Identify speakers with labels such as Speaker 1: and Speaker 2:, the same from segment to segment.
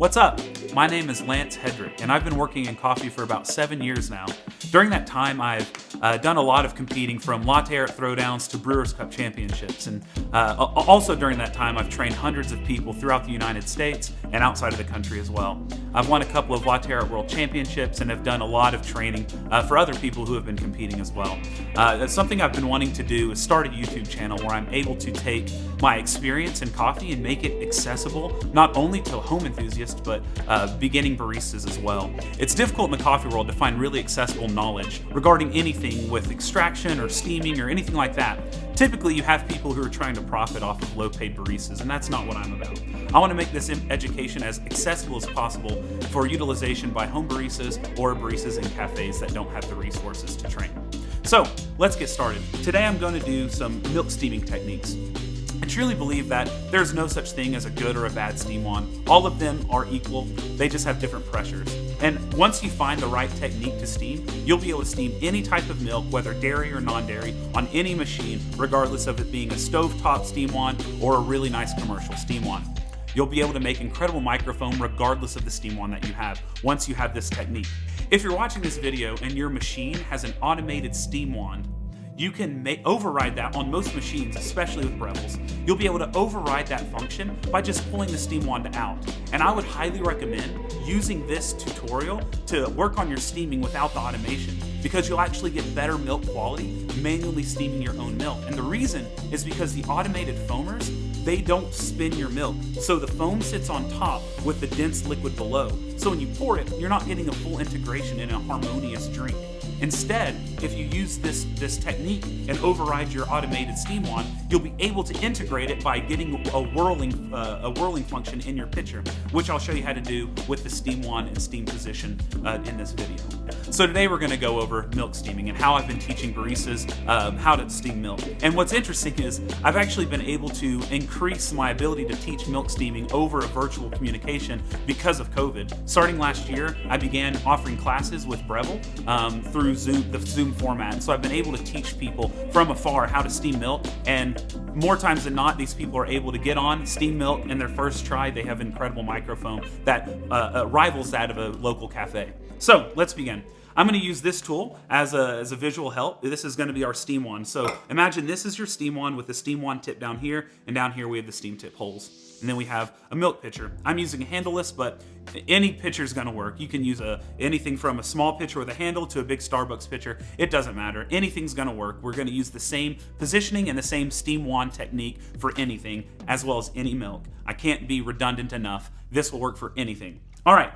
Speaker 1: What's up? My name is Lance Hedrick, and I've been working in coffee for about 7 years now. During that time, I've done a lot of competing, from Latte throwdowns to Brewers Cup championships, and also during that time, I've trained hundreds of people throughout the United States and outside of the country as well. I've won a couple of Latte World Championships and have done a lot of training for other people who have been competing as well. Something I've been wanting to do is start a YouTube channel where I'm able to take my experience in coffee and make it accessible not only to home enthusiasts but beginning baristas as well. It's difficult in the coffee world to find really accessible knowledge regarding anything with extraction or steaming or anything like that. Typically, you have people who are trying to profit off of low-paid baristas, and that's not what I'm about. I want to make this education as accessible as possible for utilization by home baristas or baristas in cafes that don't have the resources to train. So, let's get started. Today I'm going to do some milk steaming techniques. I truly believe that there's no such thing as a good or a bad steam wand. All of them are equal, they just have different pressures. And once you find the right technique to steam, you'll be able to steam any type of milk, whether dairy or non-dairy, on any machine, regardless of it being a stovetop steam wand or a really nice commercial steam wand. You'll be able to make incredible microfoam regardless of the steam wand that you have, once you have this technique. If you're watching this video and your machine has an automated steam wand, you can override that on most machines, especially with Breville's. You'll be able to override that function by just pulling the steam wand out. And I would highly recommend using this tutorial to work on your steaming without the automation, because you'll actually get better milk quality manually steaming your own milk. And the reason is because the automated foamers, they don't spin your milk. So the foam sits on top with the dense liquid below. So when you pour it, you're not getting a full integration in a harmonious drink. Instead, if you use this technique and override your automated steam wand, you'll be able to integrate it by getting a whirling function in your pitcher, which I'll show you how to do with the steam wand and steam position in this video. So today we're going to go over milk steaming and how I've been teaching baristas how to steam milk. And what's interesting is I've actually been able to increase my ability to teach milk steaming over a virtual communication because of COVID. Starting last year, I began offering classes with Breville through the Zoom format. So I've been able to teach people from afar how to steam milk, and more times than not, these people are able to get on, steam milk in their first try. They have incredible microfoam that rivals that of a local cafe. So let's begin. I'm going to use this tool as a visual help. This is going to be our steam wand. So imagine this is your steam wand with the steam wand tip down here, and down here we have the steam tip holes. And then we have a milk pitcher. I'm using a handleless, but any pitcher is going to work. You can use anything from a small pitcher with a handle to a big Starbucks pitcher. It doesn't matter. Anything's going to work. We're going to use the same positioning and the same steam wand technique for anything, as well as any milk. I can't be redundant enough. This will work for anything. All right.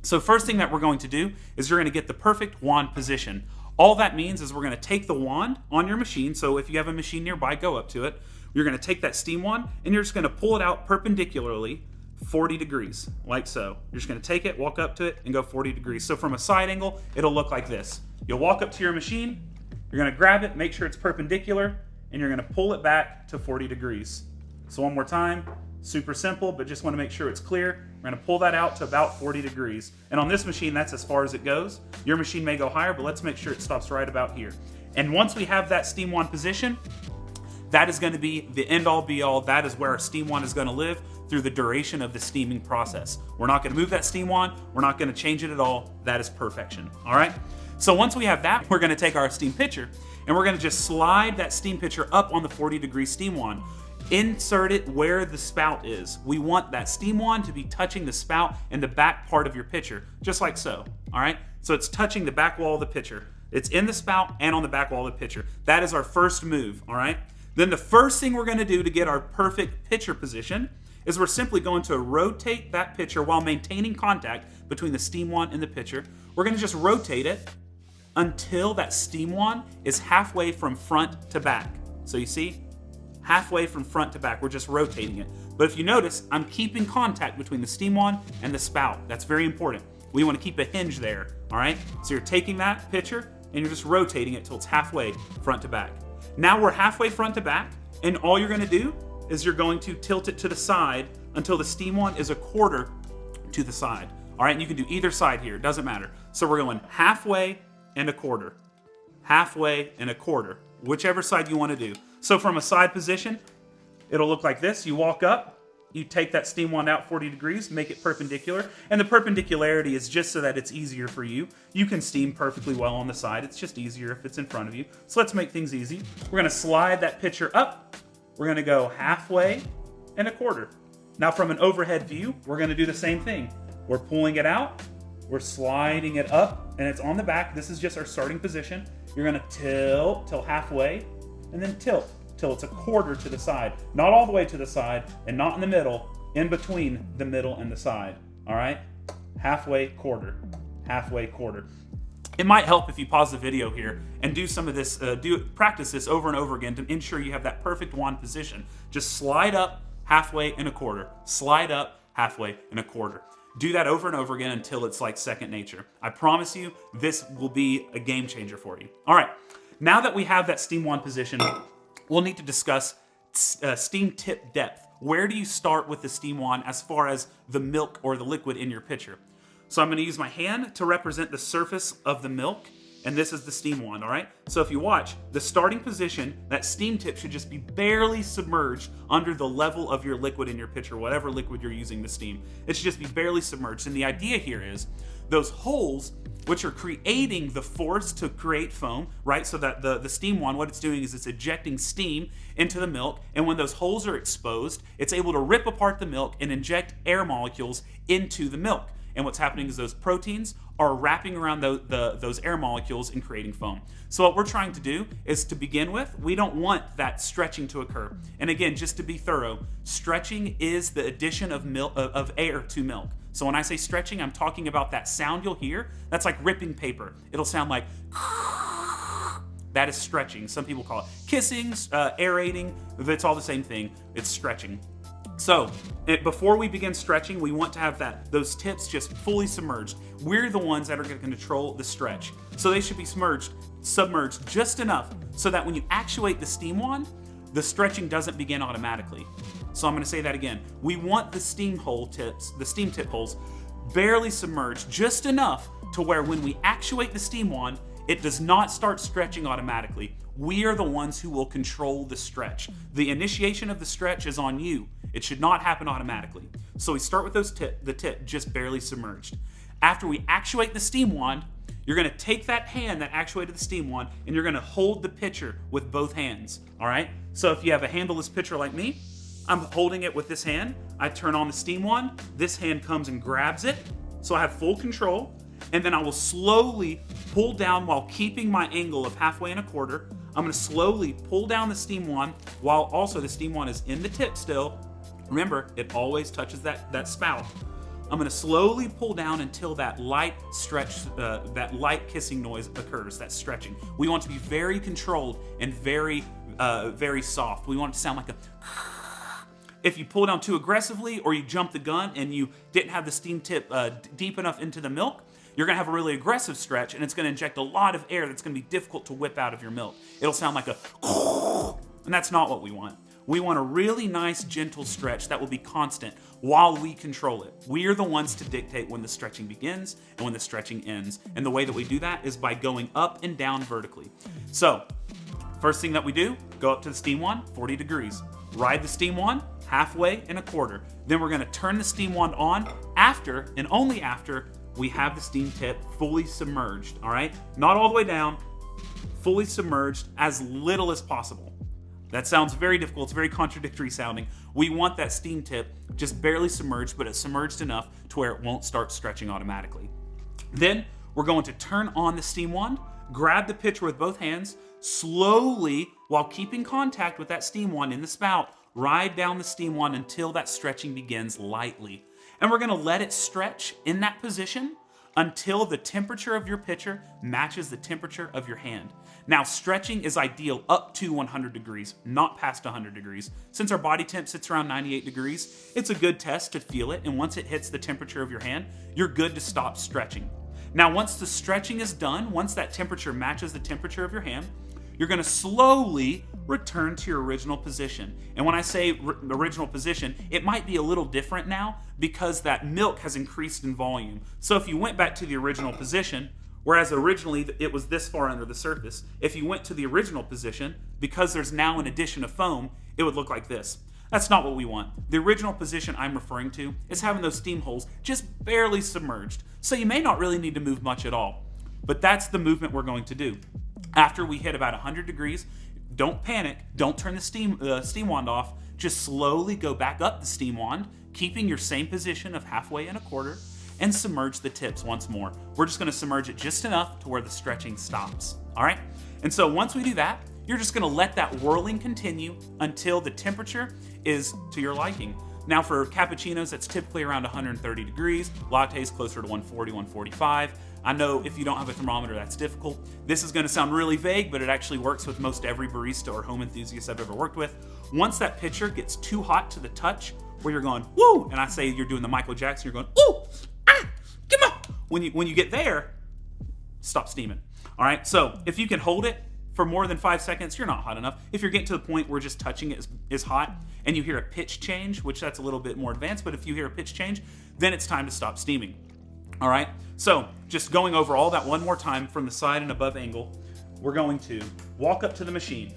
Speaker 1: So first thing that we're going to do is you're going to get the perfect wand position. All that means is we're going to take the wand on your machine. So if you have a machine nearby, go up to it. You're going to take that steam wand and you're just going to pull it out perpendicularly 40 degrees, like so. You're just going to take it, walk up to it, and go 40 degrees. So from a side angle, it'll look like this. You'll walk up to your machine, you're going to grab it, make sure it's perpendicular, and you're going to pull it back to 40 degrees. So one more time, super simple, but just want to make sure it's clear. We're going to pull that out to about 40 degrees. And on this machine, that's as far as it goes. Your machine may go higher, but let's make sure it stops right about here. And once we have that steam wand position, that is going to be the end-all be-all. That is where our steam wand is going to live through the duration of the steaming process. We're not going to move that steam wand. We're not going to change it at all. That is perfection. All right? So once we have that, we're going to take our steam pitcher and we're going to just slide that steam pitcher up on the 40-degree steam wand. Insert it where the spout is. We want that steam wand to be touching the spout and the back part of your pitcher, just like so. All right? So it's touching the back wall of the pitcher. It's in the spout and on the back wall of the pitcher. That is our first move. All right? Then the first thing we're going to do to get our perfect pitcher position is we're simply going to rotate that pitcher while maintaining contact between the steam wand and the pitcher. We're going to just rotate it until that steam wand is halfway from front to back. So you see, halfway from front to back, we're just rotating it. But if you notice, I'm keeping contact between the steam wand and the spout. That's very important. We want to keep a hinge there, all right? So you're taking that pitcher and you're just rotating it till it's halfway front to back. Now we're halfway front to back, and all you're going to do is you're going to tilt it to the side until the steam wand is a quarter to the side. All right, and you can do either side here. It doesn't matter. So we're going halfway and a quarter. Halfway and a quarter. Whichever side you want to do. So from a side position, it'll look like this. You walk up, You take that steam wand out 40 degrees, make it perpendicular, and the perpendicularity is just so that it's easier for you. You can steam perfectly well on the side. It's just easier if it's in front of you. So let's make things easy. We're gonna slide that pitcher up. We're gonna go halfway and a quarter. Now from an overhead view, we're gonna do the same thing. We're pulling it out, we're sliding it up, and it's on the back. This is just our starting position. You're gonna tilt till halfway, and then tilt till it's a quarter to the side. Not all the way to the side, and not in the middle, in between the middle and the side. All right? Halfway, quarter. Halfway, quarter. It might help if you pause the video here and do some of this, practice this over and over again to ensure you have that perfect wand position. Just slide up halfway and a quarter. Slide up halfway and a quarter. Do that over and over again until it's like second nature. I promise you, this will be a game changer for you. All right, now that we have that steam wand position, we'll need to discuss steam tip depth. Where do you start with the steam wand as far as the milk or the liquid in your pitcher? So I'm gonna use my hand to represent the surface of the milk, and this is the steam wand, all right? So if you watch, the starting position, that steam tip should just be barely submerged under the level of your liquid in your pitcher, whatever liquid you're using to steam. It should just be barely submerged. And the idea here is those holes, which are creating the force to create foam, right? So that the steam wand, what it's doing is it's ejecting steam into the milk, and when those holes are exposed, it's able to rip apart the milk and inject air molecules into the milk. And what's happening is those proteins are wrapping around those air molecules and creating foam. So what we're trying to do is, to begin with, we don't want that stretching to occur. And again, just to be thorough, stretching is the addition of air to milk. So when I say stretching, I'm talking about that sound you'll hear. That's like ripping paper. It'll sound like that is stretching. Some people call it kissing, aerating. It's all the same thing. It's stretching. So before we begin stretching, we want to have those tips just fully submerged. We're the ones that are going to control the stretch. So they should be submerged just enough so that when you actuate the steam wand, the stretching doesn't begin automatically. So I'm going to say that again. We want the steam tip holes, barely submerged just enough to where when we actuate the steam wand, it does not start stretching automatically. We are the ones who will control the stretch. The initiation of the stretch is on you. It should not happen automatically. So we start with the tip just barely submerged. After we actuate the steam wand, you're gonna take that hand that actuated the steam wand and you're gonna hold the pitcher with both hands, all right? So if you have a handleless pitcher like me, I'm holding it with this hand. I turn on the steam wand, this hand comes and grabs it, so I have full control, and then I will slowly pull down while keeping my angle of halfway and a quarter. I'm gonna slowly pull down the steam wand while also the steam wand is in the tip still. Remember, it always touches that spout. I'm gonna slowly pull down until that light stretch, that light kissing noise occurs, that stretching. We want to be very controlled and very, very soft. We want it to sound like a... If you pull down too aggressively or you jump the gun and you didn't have the steam tip deep enough into the milk, you're gonna have a really aggressive stretch and it's gonna inject a lot of air that's gonna be difficult to whip out of your milk. It'll sound like a... And that's not what we want. We want a really nice, gentle stretch that will be constant while we control it. We are the ones to dictate when the stretching begins and when the stretching ends. And the way that we do that is by going up and down vertically. So, first thing that we do, go up to the steam wand, 40 degrees. Ride the steam wand, halfway and a quarter. Then we're gonna turn the steam wand on after, and only after, we have the steam tip fully submerged, all right? Not all the way down, fully submerged, as little as possible. That sounds very difficult, it's very contradictory sounding. We want that steam tip just barely submerged, but it's submerged enough to where it won't start stretching automatically. Then we're going to turn on the steam wand, grab the pitcher with both hands, slowly, while keeping contact with that steam wand in the spout, ride down the steam wand until that stretching begins lightly. And we're gonna let it stretch in that position until the temperature of your pitcher matches the temperature of your hand. Now, stretching is ideal up to 100 degrees, not past 100 degrees. Since our body temp sits around 98 degrees, it's a good test to feel it, and once it hits the temperature of your hand, you're good to stop stretching. Now, once the stretching is done, once that temperature matches the temperature of your hand, you're gonna slowly return to your original position. And when I say original position, it might be a little different now because that milk has increased in volume. So if you went back to the original position, whereas originally it was this far under the surface, if you went to the original position, because there's now an addition of foam, it would look like this. That's not what we want. The original position I'm referring to is having those steam holes just barely submerged. So you may not really need to move much at all. But that's the movement we're going to do. After we hit about 100 degrees, don't panic. Don't turn the steam wand off. Just slowly go back up the steam wand, keeping your same position of halfway and a quarter, and submerge the tips once more. We're just going to submerge it just enough to where the stretching stops. All right? And so once we do that, you're just going to let that whirling continue until the temperature is to your liking. Now for cappuccinos, that's typically around 130 degrees. Lattes closer to 140, 145. I know if you don't have a thermometer, that's difficult. This is going to sound really vague, but it actually works with most every barista or home enthusiast I've ever worked with. Once that pitcher gets too hot to the touch, where you're going, woo, and I say you're doing the Michael Jackson, you're going, ooh, ah, come on. When you get there, stop steaming. All right, so if you can hold it for more than 5 seconds, you're not hot enough. If you're getting to the point where just touching it is hot and you hear a pitch change, which that's a little bit more advanced, but if you hear a pitch change, then it's time to stop steaming. All right, so just going over all that one more time from the side and above angle, we're going to walk up to the machine.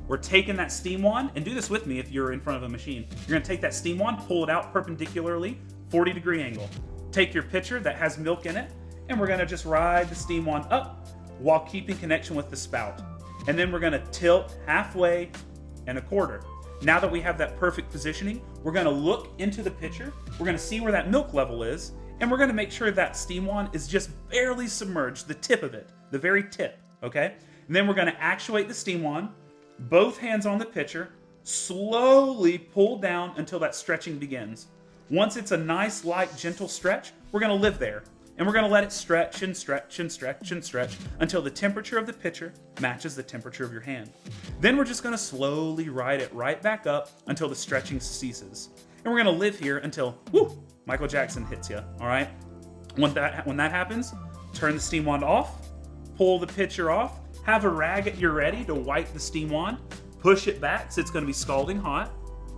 Speaker 1: We're taking that steam wand, and do this with me if you're in front of a machine. You're gonna take that steam wand, pull it out perpendicularly, 40-degree angle. Take your pitcher that has milk in it, and we're gonna just ride the steam wand up while keeping connection with the spout. And then we're gonna tilt halfway and a quarter. Now that we have that perfect positioning, we're gonna look into the pitcher, we're gonna see where that milk level is, and we're gonna make sure that steam wand is just barely submerged, the tip of it, the very tip, okay? And then we're gonna actuate the steam wand, both hands on the pitcher, slowly pull down until that stretching begins. Once it's a nice, light, gentle stretch, we're gonna live there. And we're gonna let it stretch and stretch and stretch and stretch until the temperature of the pitcher matches the temperature of your hand. Then we're just gonna slowly ride it right back up until the stretching ceases. And we're gonna live here until, whoo, Michael Jackson hits you, all right? When that happens, turn the steam wand off, pull the pitcher off, have a rag at your ready to wipe the steam wand, push it back so it's gonna be scalding hot,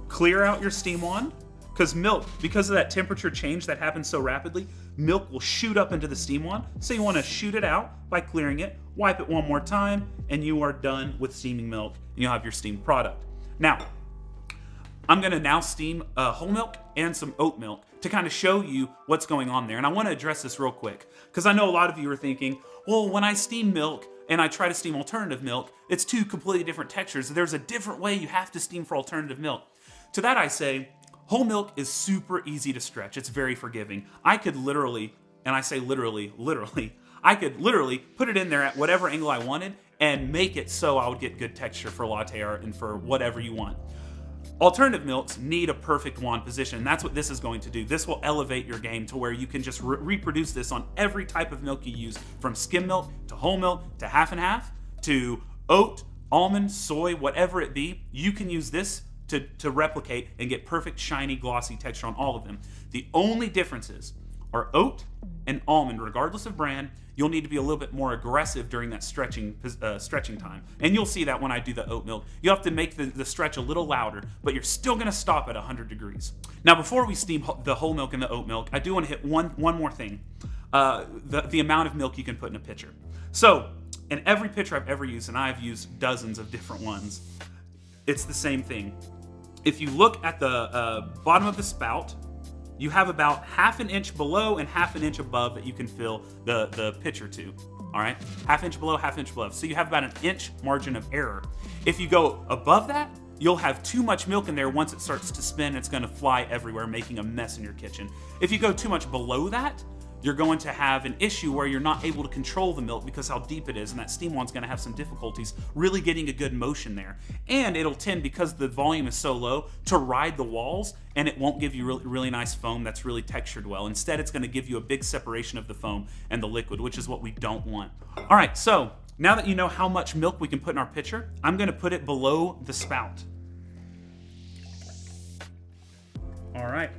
Speaker 1: clear out your steam wand, because milk, because of that temperature change that happens so rapidly, milk will shoot up into the steam wand, so you wanna shoot it out by clearing it, wipe it one more time, and you are done with steaming milk, and you'll have your steamed product. Now, I'm gonna now steam whole milk and some oat milk to kind of show you what's going on there. And I wanna address this real quick, because I know a lot of you are thinking, well, when I steam milk and I try to steam alternative milk, it's two completely different textures. There's a different way you have to steam for alternative milk. To that I say, whole milk is super easy to stretch. It's very forgiving. I could literally, and I say literally, I could literally put it in there at whatever angle I wanted and make it so I would get good texture for latte art and for whatever you want. Alternative milks need a perfect wand position, and that's what this is going to do. This will elevate your game to where you can just reproduce this on every type of milk you use, from skim milk to whole milk to half and half to oat, almond, soy, whatever it be. You can use this to replicate and get perfect, shiny, glossy texture on all of them. The only differences are oat and almond, regardless of brand. You'll need to be a little bit more aggressive during that stretching time. And you'll see that when I do the oat milk. You have to make the stretch a little louder, but you're still gonna stop at 100 degrees. Now, before we steam the whole milk and the oat milk, I do wanna hit one more thing. The amount of milk you can put in a pitcher. So, in every pitcher I've ever used, and I've used dozens of different ones, it's the same thing. If you look at the bottom of the spout, you have about half an inch below and half an inch above that you can fill the pitcher to, all right? Half inch below, half inch above. So you have about an inch margin of error. If you go above that, you'll have too much milk in there. Once it starts to spin, it's gonna fly everywhere, making a mess in your kitchen. If you go too much below that, you're going to have an issue where you're not able to control the milk because how deep it is, and that steam wand's gonna have some difficulties really getting a good motion there. And it'll tend, because the volume is so low, to ride the walls, and it won't give you really nice foam that's really textured well. Instead, it's gonna give you a big separation of the foam and the liquid, which is what we don't want. All right, so now that you know how much milk we can put in our pitcher, I'm gonna put it below the spout. All right,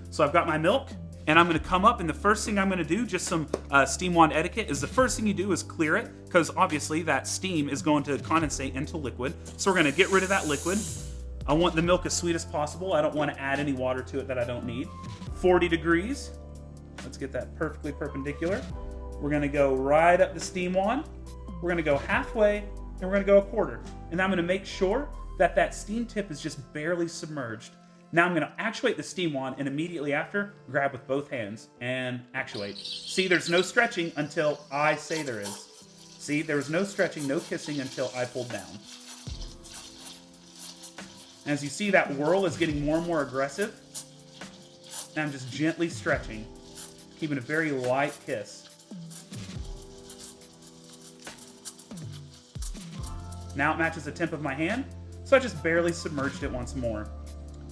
Speaker 1: so I've got my milk, and I'm gonna come up, and the first thing I'm gonna do, just some steam wand etiquette, is the first thing you do is clear it, because obviously that steam is going to condensate into liquid. So we're gonna get rid of that liquid. I want the milk as sweet as possible. I don't wanna add any water to it that I don't need. 40 degrees. Let's get that perfectly perpendicular. We're gonna go right up the steam wand. We're gonna go halfway, and we're gonna go a quarter. And I'm gonna make sure that steam tip is just barely submerged. Now I'm gonna actuate the steam wand and immediately after, grab with both hands and actuate. See, there's no stretching until I say there is. See, there was no stretching, no kissing until I pulled down. As you see, that whirl is getting more and more aggressive. And I'm just gently stretching, keeping a very light kiss. Now it matches the tip of my hand, so I just barely submerged it once more.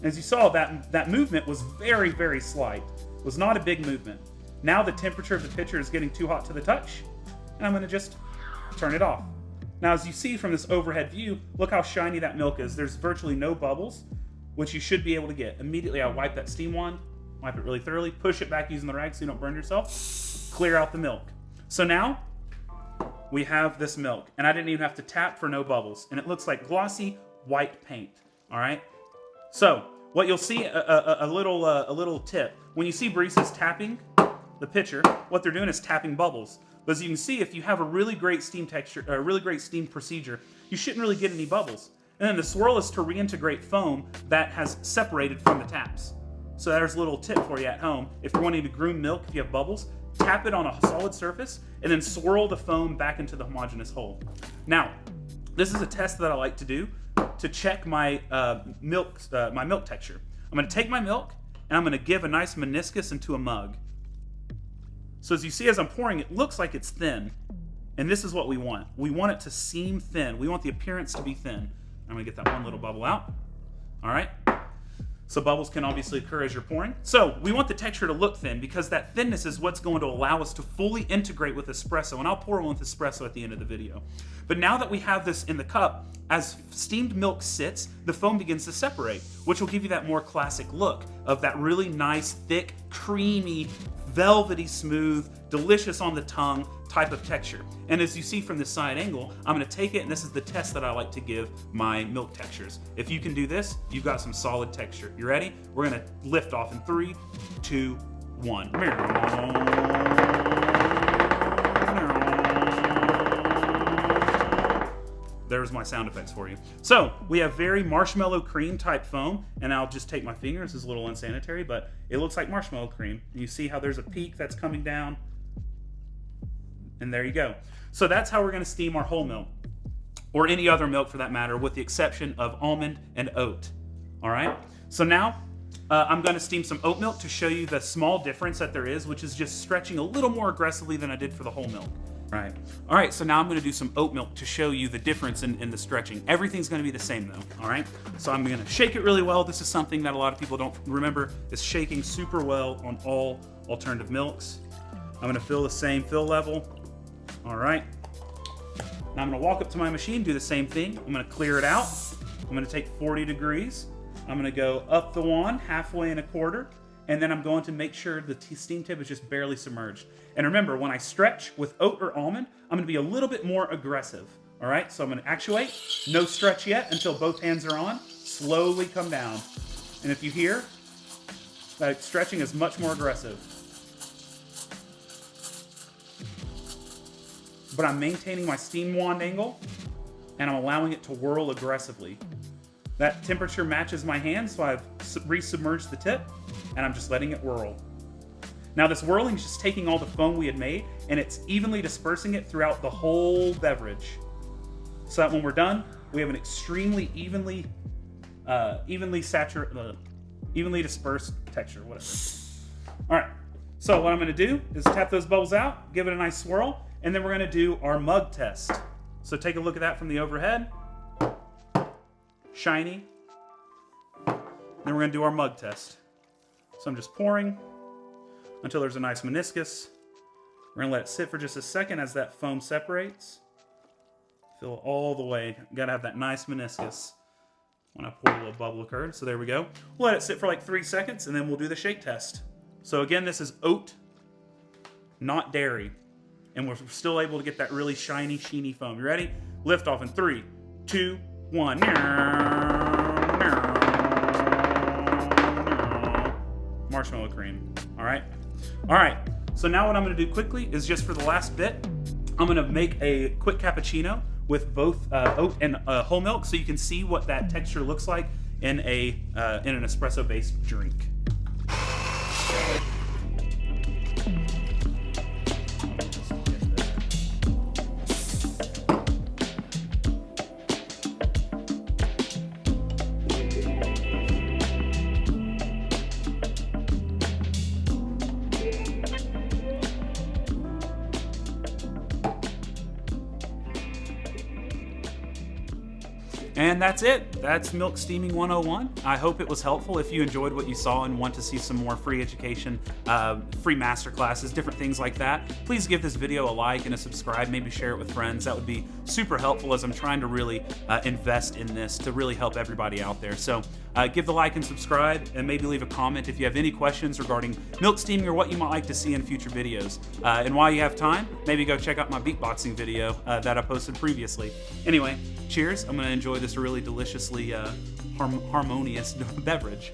Speaker 1: As you saw, that movement was very, very slight. It was not a big movement. Now the temperature of the pitcher is getting too hot to the touch, and I'm gonna just turn it off. Now, as you see from this overhead view, look how shiny that milk is. There's virtually no bubbles, which you should be able to get. Immediately, I wipe that steam wand, wipe it really thoroughly, push it back using the rag so you don't burn yourself, clear out the milk. So now, we have this milk, and I didn't even have to tap for no bubbles, and it looks like glossy white paint, all right? So, what you'll see, a little tip. When you see baristas tapping the pitcher, what they're doing is tapping bubbles. But as you can see, if you have a really great steam texture, a really great steam procedure, you shouldn't really get any bubbles. And then the swirl is to reintegrate foam that has separated from the taps. So there's a little tip for you at home. If you're wanting to groom milk, if you have bubbles, tap it on a solid surface and then swirl the foam back into the homogeneous whole. Now, this is a test that I like to do to check my milk texture. I'm going to take my milk and I'm going to give a nice meniscus into a mug. So as you see, as I'm pouring, it looks like it's thin. And this is what we want. We want it to seem thin. We want the appearance to be thin. I'm gonna get that one little bubble out. All right. So bubbles can obviously occur as you're pouring. So we want the texture to look thin because that thinness is what's going to allow us to fully integrate with espresso. And I'll pour one with espresso at the end of the video. But now that we have this in the cup, as steamed milk sits, the foam begins to separate, which will give you that more classic look of that really nice, thick, creamy, velvety smooth, delicious on the tongue type of texture. And as you see from this side angle, I'm gonna take it, and this is the test that I like to give my milk textures. If you can do this, you've got some solid texture. You ready? We're gonna lift off in 3, 2, 1. There's my sound effects for you. So we have very marshmallow cream type foam, and I'll just take my fingers. This is a little unsanitary, but it looks like marshmallow cream. You see how there's a peak that's coming down, and there you go. So that's how we're gonna steam our whole milk, or any other milk for that matter, with the exception of almond and oat. All right, so now I'm gonna steam some oat milk to show you the small difference that there is, which is just stretching a little more aggressively than I did for the whole milk. All right, so now I'm gonna do some oat milk to show you the difference in the stretching. Everything's gonna be the same though, all right? So I'm gonna shake it really well. This is something that a lot of people don't remember, is shaking super well on all alternative milks. I'm gonna fill the same fill level, all right? Now I'm gonna walk up to my machine, do the same thing. I'm gonna clear it out. I'm gonna take 40 degrees. I'm gonna go up the wand, halfway and a quarter, and then I'm going to make sure the steam tip is just barely submerged. And remember, when I stretch with oat or almond, I'm gonna be a little bit more aggressive, all right? So I'm gonna actuate, no stretch yet until both hands are on, slowly come down. And if you hear, that stretching is much more aggressive. But I'm maintaining my steam wand angle, and I'm allowing it to whirl aggressively. That temperature matches my hand, so I've resubmerged the tip, and I'm just letting it whirl. Now this whirling is just taking all the foam we had made, and it's evenly dispersing it throughout the whole beverage. So that when we're done, we have an extremely evenly dispersed texture, whatever. All right, so what I'm gonna do is tap those bubbles out, give it a nice swirl, and then we're gonna do our mug test. So take a look at that from the overhead. Shiny. Then we're gonna do our mug test. So I'm just pouring until there's a nice meniscus. We're gonna let it sit for just a second as that foam separates. Fill it all the way. You gotta have that nice meniscus. When I pour, a little bubble occurred, so there we go. We'll let it sit for like 3 seconds, and then we'll do the shake test. So again, this is oat, not dairy. And we're still able to get that really shiny, sheeny foam. You ready? Lift off in 3, 2, 1. Marshmallow cream. All right. All right. So now what I'm going to do quickly is just for the last bit, I'm going to make a quick cappuccino with both oat and whole milk, so you can see what that texture looks like in an espresso-based drink. And that's it. That's Milk Steaming 101. I hope it was helpful. If you enjoyed what you saw and want to see some more free education, free masterclasses, different things like that, please give this video a like and a subscribe. Maybe share it with friends. That would be super helpful, as I'm trying to really invest in this to really help everybody out there. So give the like and subscribe, and maybe leave a comment if you have any questions regarding milk steaming or what you might like to see in future videos. And while you have time, maybe go check out my beatboxing video that I posted previously. Anyway, cheers. I'm going to enjoy this really deliciously harmonious beverage.